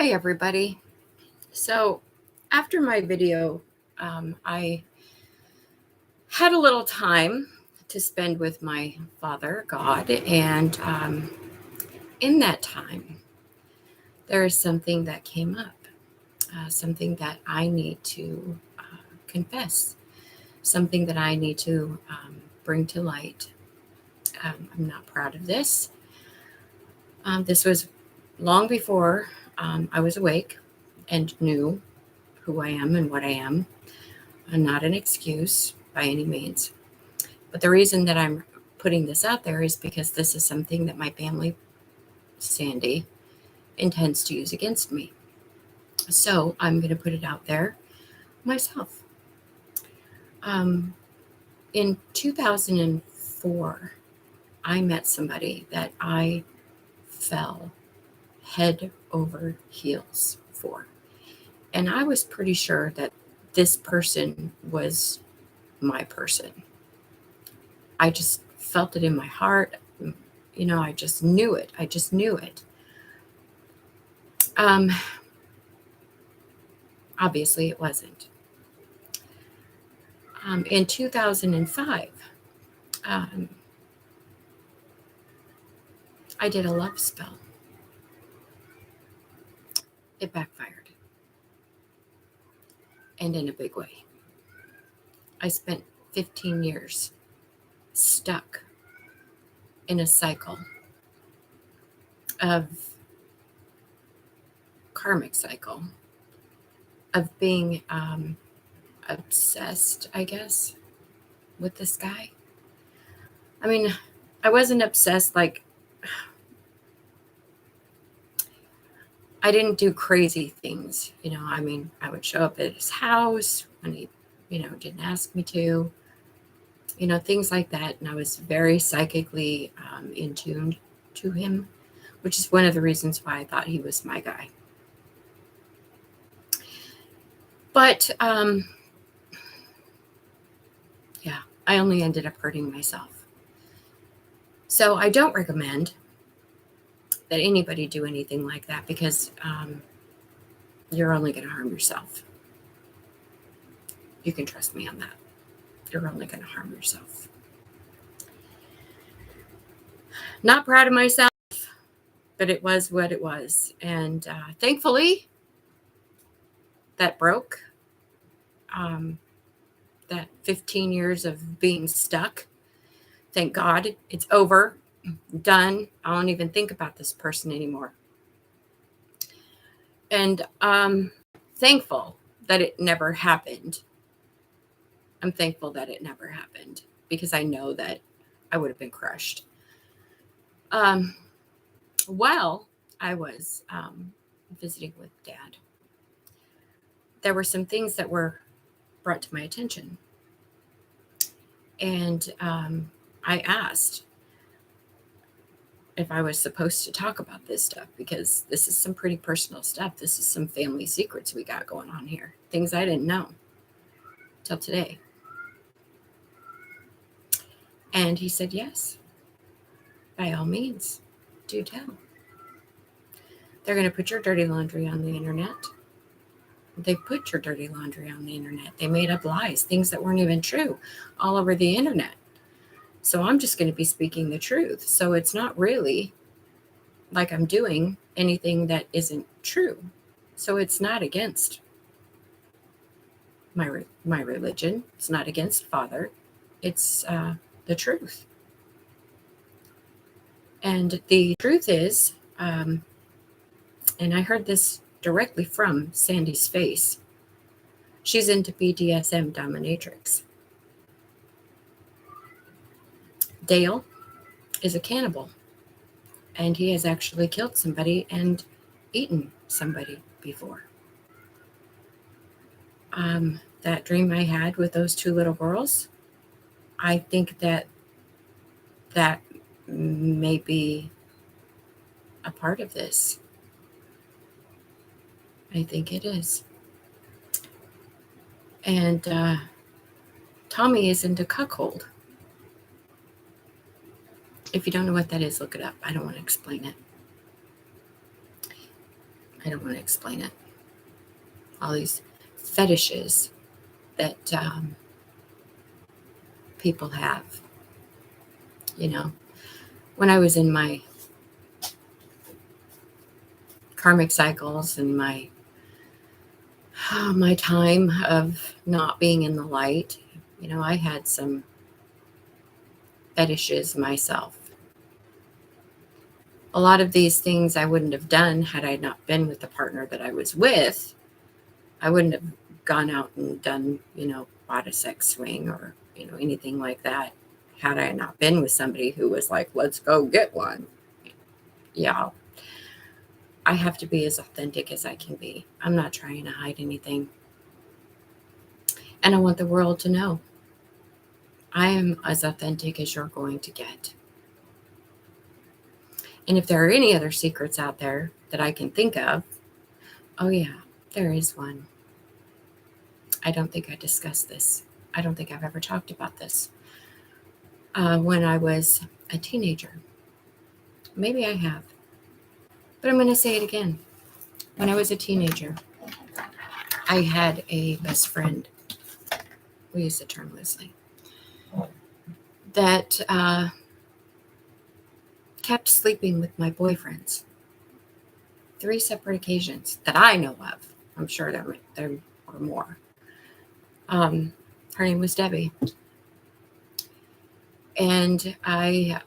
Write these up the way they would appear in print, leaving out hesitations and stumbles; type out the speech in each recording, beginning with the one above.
Hi, everybody. So, after my video, I had a little time to spend with my Father, God, and in that time, there is something that came up, something that I need to confess, something that I need to bring to light. I'm not proud of this. This was long before I was awake and knew who I am and what I am. Not an excuse by any means. But the reason that I'm putting this out there is because this is something that my family, Sandy, intends to use against me. So I'm going to put it out there myself. In 2004, I met somebody that I fell head over heels for. And I was pretty sure that this person was my person. I just felt it in my heart. I just knew it. I just knew it. Obviously, it wasn't. In 2005, I did a love spell. It backfired. And in a big way. I spent 15 years stuck in a cycle of karmic cycle of being obsessed, I guess, with this guy. I mean, I wasn't obsessed like I didn't do crazy things, I would show up at his house when he, didn't ask me to, things like that. And I was very psychically in tune to him, which is one of the reasons why I thought he was my guy. But yeah, I only ended up hurting myself. So I don't recommend that anybody do anything like that because you're only going to harm yourself. You can trust me on that. You're only going to harm yourself. Not proud of myself, but it was what it was. And thankfully, that broke. That 15 years of being stuck. Thank God it's over, done. I don't even think about this person anymore. And thankful that it never happened. I'm thankful that it never happened because I know that I would have been crushed. While I was visiting with Dad, there were some things that were brought to my attention. And I asked if I was supposed to talk about this stuff because this is some pretty personal stuff. This is some family secrets we got going on here. Things I didn't know till today. And he said, yes, by all means, do tell. They're going to put your dirty laundry on the internet. They put your dirty laundry on the internet. They made up lies, things that weren't even true, all over the internet. So I'm just going to be speaking the truth. So it's not really like I'm doing anything that isn't true. So it's not against my religion. It's not against Father. It's the truth. And the truth is, and I heard this directly from Sandy's face. She's into BDSM dominatrix. Dale is a cannibal, and he has actually killed somebody and eaten somebody before. That dream I had with those two little girls, I think that may be a part of this. I think it is. And Tommy is into cuckold. If you don't know what that is, look it up. I don't want to explain it. I don't want to explain it. All these fetishes that people have. When I was in my karmic cycles and my time of not being in the light, I had some fetishes myself. A lot of these things I wouldn't have done had I not been with the partner that I was with. I wouldn't have gone out and done, bought a sex swing or, anything like that had I not been with somebody who was like, let's go get one. Yeah. I have to be as authentic as I can be. I'm not trying to hide anything. And I want the world to know I am as authentic as you're going to get. And if there are any other secrets out there that I can think of, oh yeah, there is one. I don't think I discussed this. I don't think I've ever talked about this. When I was a teenager. Maybe I have. But I'm going to say it again. When I was a teenager, I had a best friend. We use the term loosely. That kept sleeping with my boyfriends. 3 separate occasions that I know of. I'm sure there were more. Her name was Debbie. And I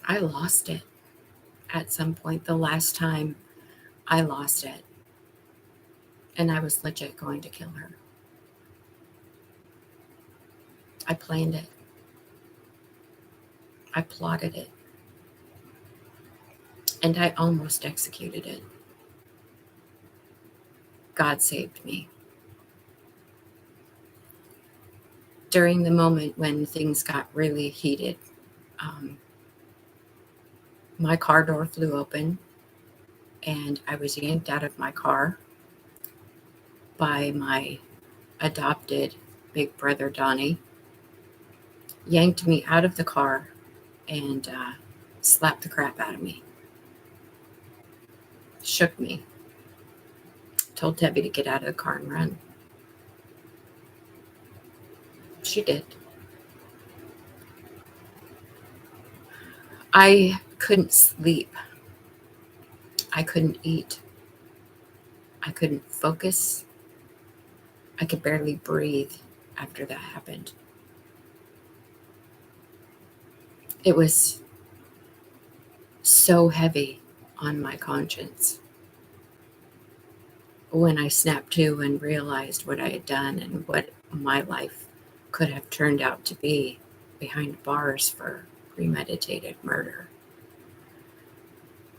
lost it at some point. The last time I lost it. And I was legit going to kill her. I planned it. I plotted it. And I almost executed it. God saved me. During the moment when things got really heated, my car door flew open and I was yanked out of my car by my adopted big brother, Donnie. Yanked me out of the car and slapped the crap out of me. Shook me. Told Debbie to get out of the car and run. She did. I couldn't sleep. I couldn't eat. I couldn't focus. I could barely breathe after that happened. It was so heavy on my conscience when I snapped to and realized what I had done and what my life could have turned out to be behind bars for premeditated murder.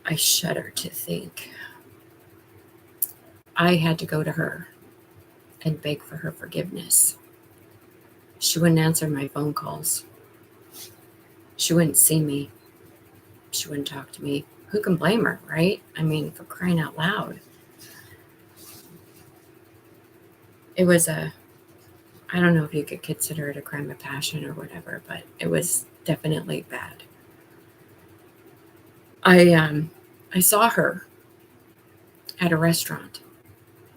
I shudder to think I had to go to her and beg for her forgiveness. She wouldn't answer my phone calls. She wouldn't see me. She wouldn't talk to me. Who can blame her, right? I mean, for crying out loud. It was I don't know if you could consider it a crime of passion or whatever, but it was definitely bad. I saw her at a restaurant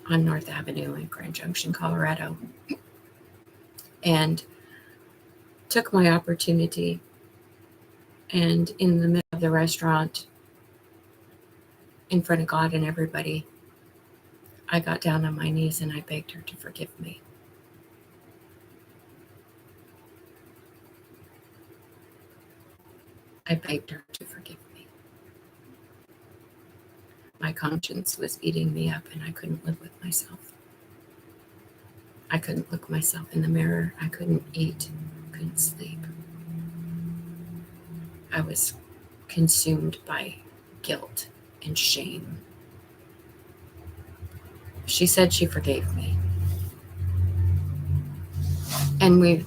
on North Avenue in Grand Junction, Colorado, and took my opportunity. And in the middle of the restaurant, in front of God and everybody, I got down on my knees and I begged her to forgive me. I begged her to forgive me. My conscience was eating me up and I couldn't live with myself. I couldn't look myself in the mirror. I couldn't eat, couldn't sleep. I was consumed by guilt and shame. She said she forgave me. And we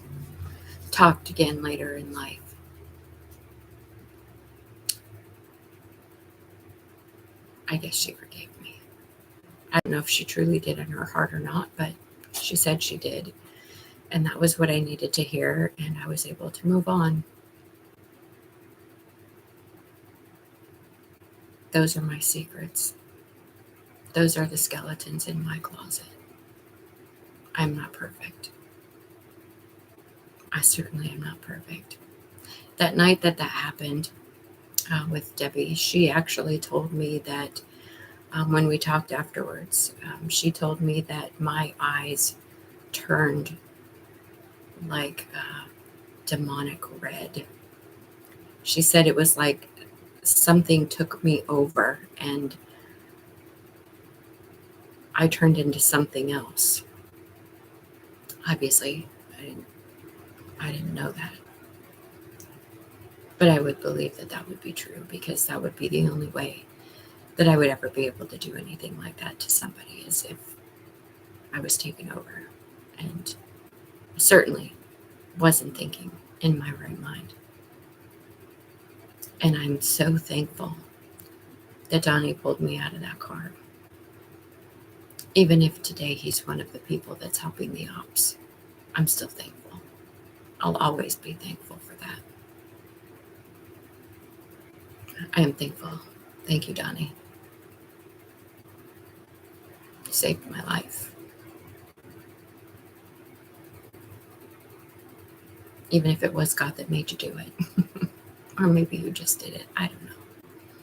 talked again later in life. I guess she forgave me. I don't know if she truly did in her heart or not, but she said she did. And that was what I needed to hear, and I was able to move on. Those are my secrets. Those are the skeletons in my closet. I'm not perfect. I certainly am not perfect. That night that happened with Debbie, she actually told me that when we talked afterwards, she told me that my eyes turned like demonic red. She said it was like something took me over and I turned into something else. Obviously, I didn't know that. But I would believe that that would be true because that would be the only way that I would ever be able to do anything like that to somebody, is if I was taken over. And I certainly wasn't thinking in my right mind. And I'm so thankful that Donnie pulled me out of that car. Even if today he's one of the people that's helping the ops, I'm still thankful. I'll always be thankful for that. I am thankful. Thank you, Donnie. You saved my life. Even if it was God that made you do it. Or maybe you just did it. I don't know.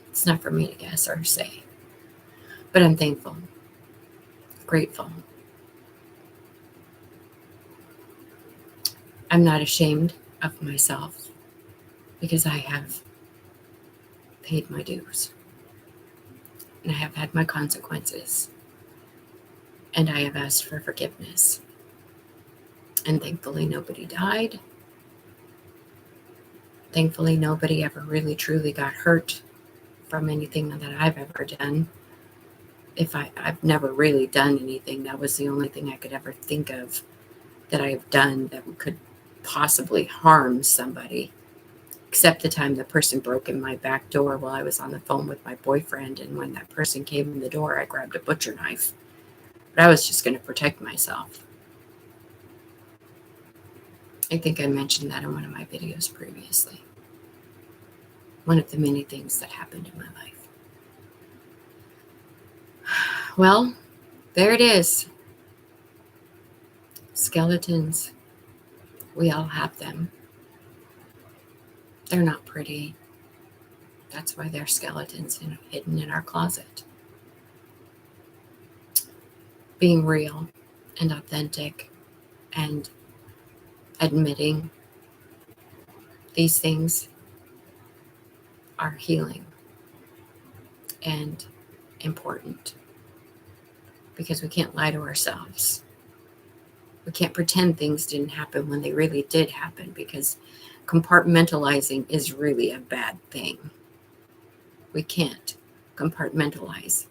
It's not for me to guess or say. But I'm thankful. Grateful. I'm not ashamed of myself because I have paid my dues. And I have had my consequences. And I have asked for forgiveness. And thankfully, nobody died. Thankfully, nobody ever really truly got hurt from anything that I've ever done. I've never really done anything. That was the only thing I could ever think of that I've done that could possibly harm somebody. Except the time the person broke in my back door while I was on the phone with my boyfriend. And when that person came in the door, I grabbed a butcher knife. But I was just going to protect myself. I think I mentioned that in one of my videos previously. One of the many things that happened in my life. Well, there it is. Skeletons. We all have them. They're not pretty. That's why they're skeletons hidden in our closet. Being real and authentic and admitting these things are healing and important because we can't lie to ourselves. We can't pretend things didn't happen when they really did happen, because compartmentalizing is really a bad thing. We can't compartmentalize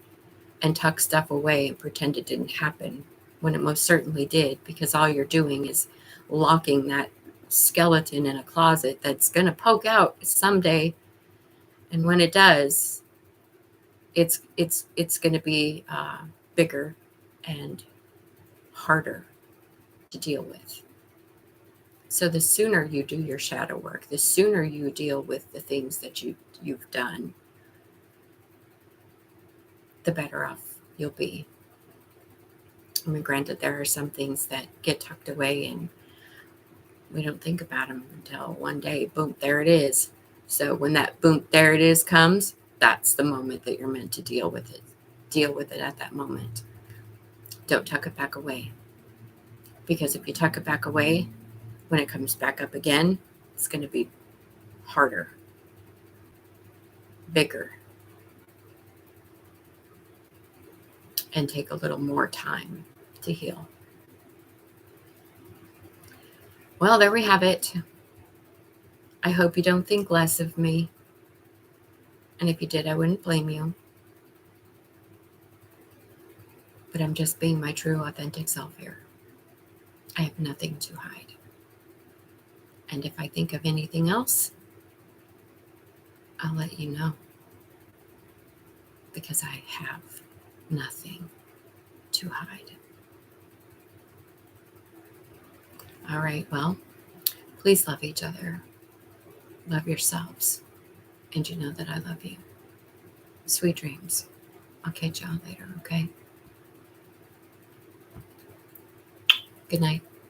and tuck stuff away and pretend it didn't happen when it most certainly did, because all you're doing is locking that skeleton in a closet that's going to poke out someday. And when it does, it's going to be bigger and harder to deal with. So the sooner you do your shadow work, the sooner you deal with the things that you've done, the better off you'll be. I mean, granted, there are some things that get tucked away and we don't think about them until one day, boom, there it is. So when that boom, there it is comes, that's the moment that you're meant to deal with it. Deal with it at that moment. Don't tuck it back away. Because if you tuck it back away, when it comes back up again, it's going to be harder, bigger, and take a little more time to heal. Well, there we have it. I hope you don't think less of me. And if you did, I wouldn't blame you. But I'm just being my true, authentic self here. I have nothing to hide. And if I think of anything else, I'll let you know. Because I have nothing to hide. All right, well, please love each other. Love yourselves. And you know that I love you. Sweet dreams. I'll catch y'all later, okay? Good night.